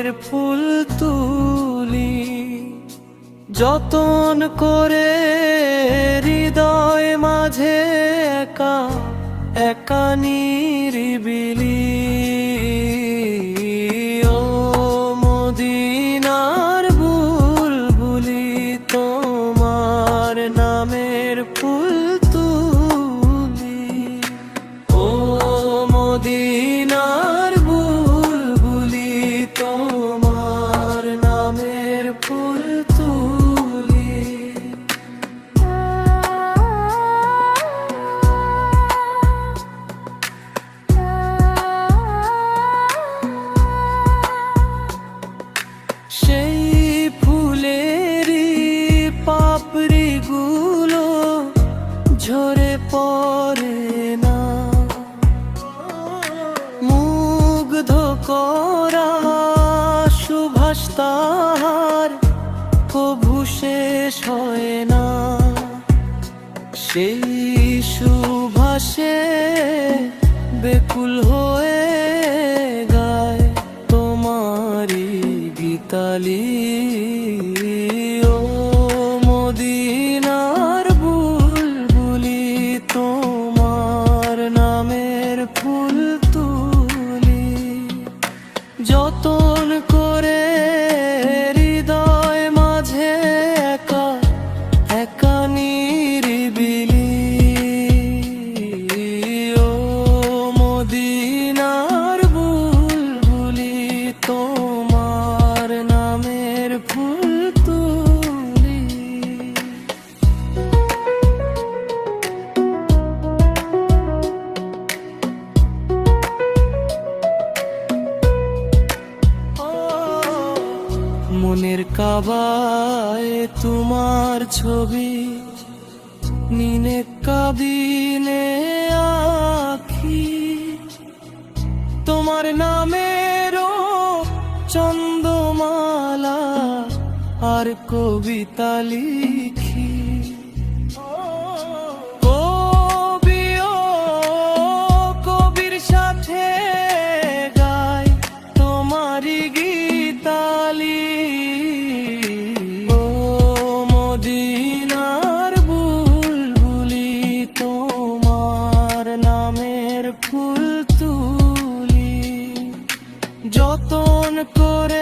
হৃদয়ের ফুল তুলি, যতন করে হৃদয় মাঝে একা একা নিরিবিলি। ও মদিনার বুলবুলি, তোমার নামের ফুল তুলি। ও মদিনার বুলবুলি, তোমার নামের ফুল তুলি। সেই ফুলেরই পাপড়িগুলো ঝরে পড়ে না, মুগ্ধ করা সুভাষ তাহার কভু শেষ হয় না। সেই সুভাষে বেকুল হয়ে গায় তোমারি গীতালি। ও মদিনার বুলবুলি, তোমার নামের ফুল তুলি, যতন করে হৃদয় মাঝে একা একা নিরিবিলি। ও মদিনার বুলবুলি, তোমার নামের ফুল তুলি। মনের কাবায় তোমার ছবি, নিনে কাবিনে আখি, তোমার নামেরও চন্দমালা আর কবিতা লিখি।